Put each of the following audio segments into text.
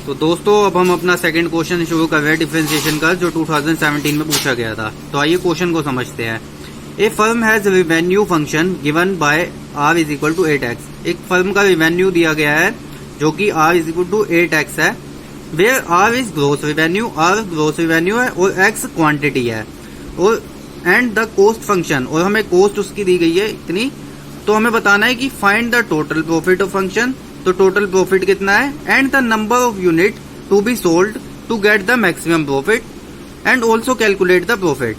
तो दोस्तों अब हम अपना सेकंड क्वेश्चन शुरू कर रहे हैं डिफरेंशिएशन का, जो 2017 में पूछा गया था। तो आइए क्वेश्चन को समझते हैं। A firm has revenue function given by r is equal to 8x। एक फर्म का रेवेन्यू दिया गया है जो कि r is equal to 8x है, where r is gross revenue, r gross revenue है और x क्वांटिटी है, और एंड द कॉस्ट फंक्शन, और हमें कॉस्ट उसकी दी गई है इतनी। तो हमें बताना है कि find the total profit of function. तो टोटल प्रॉफिट कितना है, and the number of unit to be sold to get the maximum profit, and also calculate the profit.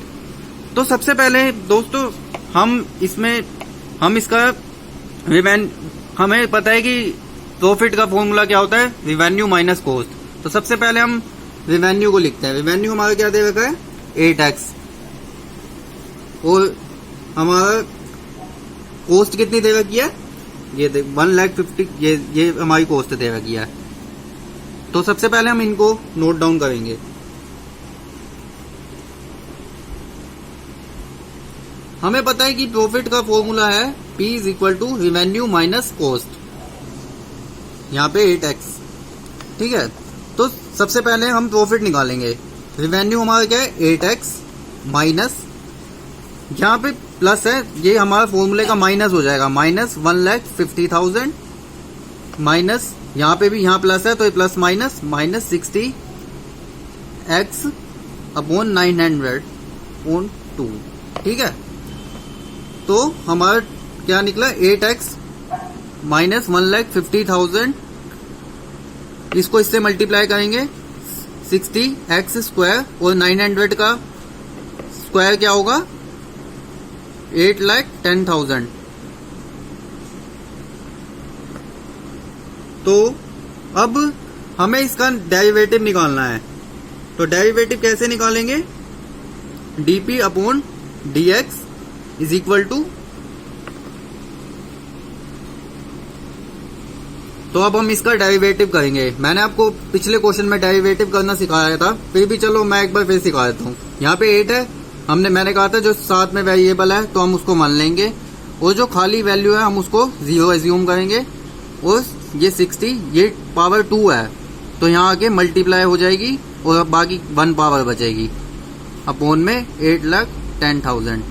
तो सबसे पहले दोस्तों हम इसका हमें पता है कि प्रॉफिट का फॉर्मूला क्या होता है, रेवेन्यू माइनस कॉस्ट। तो सबसे पहले हम रेवेन्यू को लिखते हैं। रेवेन्यू हमारा क्या दे रखा है, 8x, और हमारा कॉस्ट कितनी दे रखी है, ये 1,50,000, ये हमारी कॉस्ट दे रखी है। तो सबसे पहले हम इनको नोट डाउन करेंगे। हमें पता है कि प्रॉफिट का फॉर्मूला है P is equal to revenue minus cost, यहाँ पे 8x, ठीक है। तो सबसे पहले हम प्रॉफिट निकालेंगे। रेवेन्यू हमारा क्या है, 8x माइनस, यहाँ पे प्लस है, ये हमारा फॉर्मूले का माइनस हो जाएगा, माइनस 1,50,000 माइनस, यहाँ पे भी यहाँ प्लस है तो ये plus minus, minus 60x upon 900/2, ठीक है। तो हमारा क्या निकला, 8x माइनस 1,50,000, इसको इससे मल्टीप्लाई करेंगे 60x स्क्वायर, और 900 का स्क्वायर क्या होगा, 8,10,000। तो अब हमें इसका डेरिवेटिव निकालना है। तो डेरिवेटिव कैसे निकालेंगे, dp upon dx is equal to, तो अब हम इसका डेरिवेटिव करेंगे। मैंने आपको पिछले क्वेश्चन में डेरिवेटिव करना सिखाया था, फिर भी चलो मैं एक बार फिर सिखा देता हूँ। यहाँ पे 8 है, मैंने कहा था जो साथ में वेरिएबल है तो हम उसको मान लेंगे, और जो खाली वैल्यू है हम उसको 0 एज्यूम करेंगे, और ये 60, ये पावर 2 है तो यहाँ आके मल्टीप्लाई हो जाएगी, और बाकी 1 पावर बचेगी, अपॉन में 8,10,000।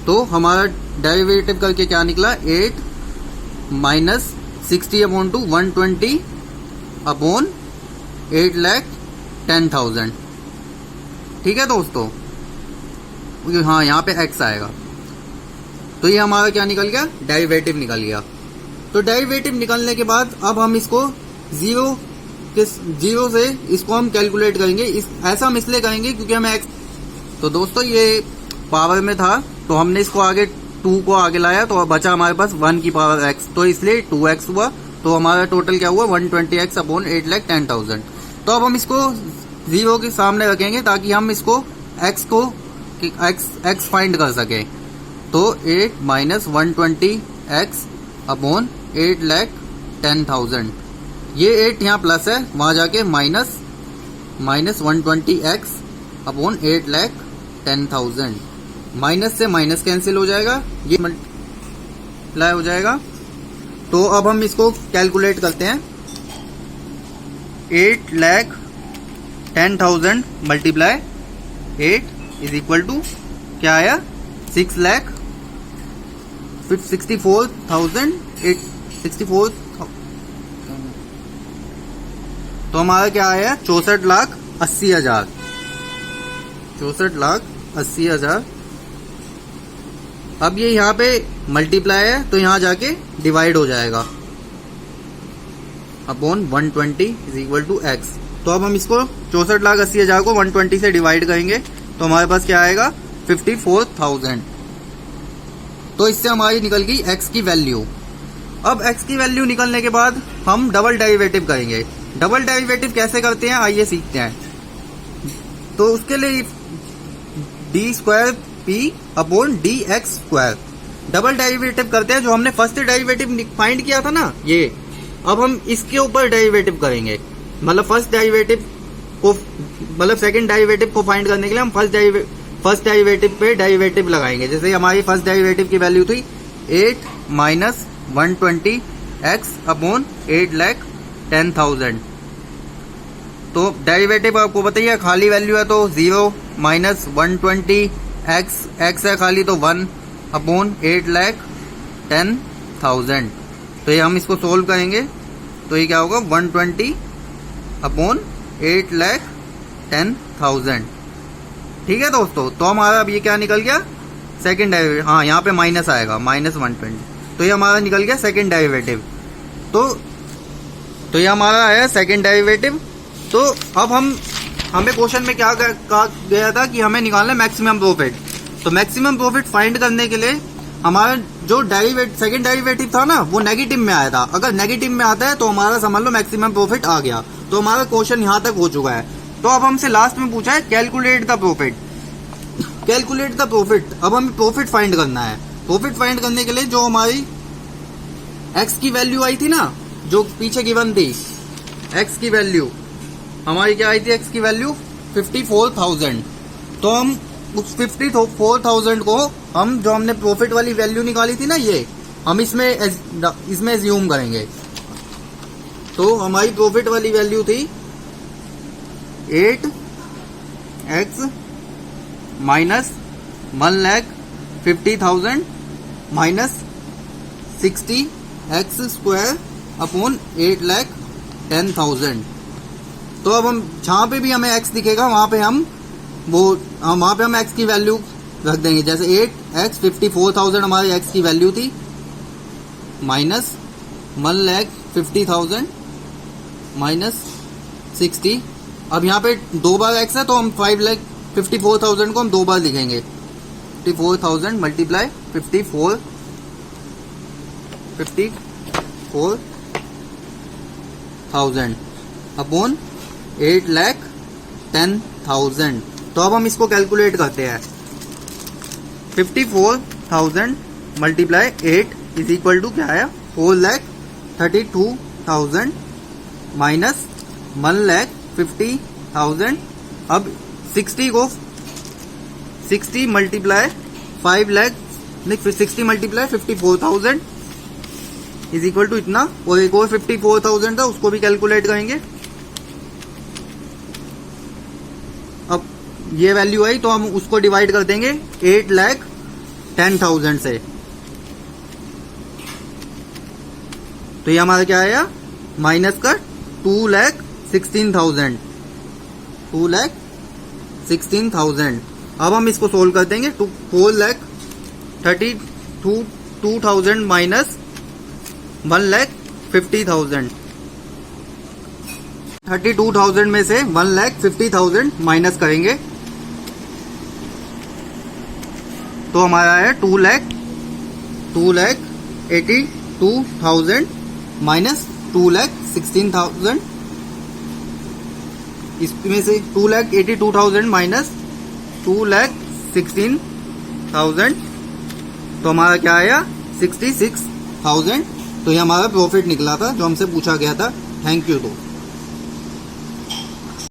तो हमारा डेरिवेटिव करके क्या निकला, 8 माइनस 60 अपॉन 2 120 अपॉन 8,10,000, ठीक है दोस्तों। हाँ, यहाँ पे x आएगा। तो ये हमारा क्या निकल गया, डेरिवेटिव निकल गया। तो डेरिवेटिव निकलने के बाद अब हम इसको जीरो से इसको हम कैलकुलेट करेंगे। ऐसा हम इसलिए करेंगे क्योंकि हमें x, तो दोस्तों ये पावर में था तो हमने इसको आगे 2 को आगे लाया तो बचा हमारे पास 1 की पावर x, तो इसलिए 2x हुआ। तो हमारा टोटल क्या हुआ, 120x अपॉन 8,10,000। तो अब हम इसको 0 के सामने रखेंगे ताकि हम इसको x को x फाइंड कर सके। तो 8 माइनस 120x अपॉन 8,10,000, ये 8 यहाँ प्लस है, वहां जाके माइनस 120x अपॉन 8,10,000, माइनस से माइनस कैंसिल हो जाएगा, ये मल्टीप्लाई हो जाएगा। तो अब हम इसको कैलकुलेट करते हैं। 8,10,000 मल्टीप्लाई 8 इज इक्वल टू क्या आया, 6,64,000, तो हमारा क्या आया, 64,80,000, 64,80,000। अब ये यहाँ पे मल्टीप्लाई है तो यहाँ जाके डिवाइड हो जाएगा, upon 120 is equal to x। तो अब हम इसको 64,80,000 को 120 से डिवाइड करेंगे तो हमारे पास क्या आएगा, 54,000। तो इससे हमारी निकल गई x की वैल्यू। अब x की वैल्यू निकलने के बाद हम डबल डेरिवेटिव करेंगे। डबल डेरिवेटिव कैसे करते हैं आइए सीखते हैं। तो उसके लिए d² p upon dx square double derivative करते हैं। जो हमने फर्स्ट डेरिवेटिव फाइंड किया था ना, ये अब हम इसके ऊपर डेरिवेटिव करेंगे। मतलब सेकंड डेरिवेटिव को फाइंड करने के लिए हम फर्स्ट डेरिवेटिव पे डेरिवेटिव लगाएंगे। जैसे हमारी फर्स्ट डेरिवेटिव की वैल्यू थी 8 माइनस 120x अपॉन 8,10,000। तो डेरिवेटिव आपको बताइए, खाली वैल्यू है तो 0 माइनस 120 एक्स है खाली तो 1 अपॉन 8,10,000। तो ये हम इसको सोल्व करेंगे तो ये क्या होगा 120 अपॉन 8,10,000। ठीक है दोस्तों, तो हमारा अब ये क्या निकल गया सेकेंड डेरिवेटिव। हाँ यहाँ पे माइनस आएगा माइनस 120, तो ये हमारा निकल गया सेकेंड डेरिवेटिव। तो ये हमारा आया सेकेंड डेरिवेटिव। तो अब हमें क्वेश्चन में क्या कहा गया था कि हमें निकालना है मैक्सिमम प्रॉफिट। तो मैक्सिमम प्रॉफिट फाइंड करने के लिए हमारा जो सेकेंड डेरिवेटिव था ना वो नेगेटिव में आया था। अगर नेगेटिव में आता है तो हमारा समझ लो मैक्सिमम प्रॉफिट आ गया। तो हमारा क्वेश्चन यहाँ तक हो चुका है। तो अब हमसे लास्ट में पूछा है calculate the profit. Calculate the profit, अब हमें प्रॉफिट फाइंड करना है। प्रॉफिट फाइंड करने के लिए जो हमारी एक्स की वैल्यू आई थी ना, जो पीछे गिवन थी, एक्स की वैल्यू हमारी क्या आई थी, एक्स की वैल्यू 54,000। तो हम उस 54,000 को हम जो हमने प्रॉफिट वाली वैल्यू निकाली थी ना, ये हम इसमें एज्यूम करेंगे। तो हमारी प्रॉफिट वाली वैल्यू थी 8x minus 1,50,000 minus 60x square upon 8,10,000। तो अब हम जहां पे भी हमें x दिखेगा वहां पे हम x की वैल्यू रख देंगे। जैसे 8x 54,000 हमारी x की वैल्यू थी माइनस 1,50,000 माइनस 60। अब यहाँ पे 2 बार x है तो हम 5,54,000 को हम 2 बार लिखेंगे। 54,000 मल्टीप्लाई 54,000 अपॉन 8,10,000। तो अब हम इसको कैलकुलेट करते हैं। 54,000 मल्टीप्लाई 8 इज इक्वल टू क्या है 4,32,000 माइनस 1,50,000। अब 60 multiply 60 multiply 54,000 is equal to इतना, और एक और 54,000 था उसको भी कैलकुलेट करेंगे। अब ये वैल्यू आई तो हम उसको डिवाइड कर देंगे 8,10,000 से। तो ये हमारा क्या आया माइनस का 2,16,000। अब हम इसको सोल्व कर देंगे। 4,32,000 माइनस 1,50,000। 32,000 में से 1,50,000 माइनस करेंगे तो हमारा है 2,82,000 माइनस 2,16,000। इसमें से 2,82,000 माइनस 2,16,000 तो हमारा क्या आया 66,000। तो ये हमारा प्रॉफिट निकला था जो हमसे पूछा गया था। Thank you.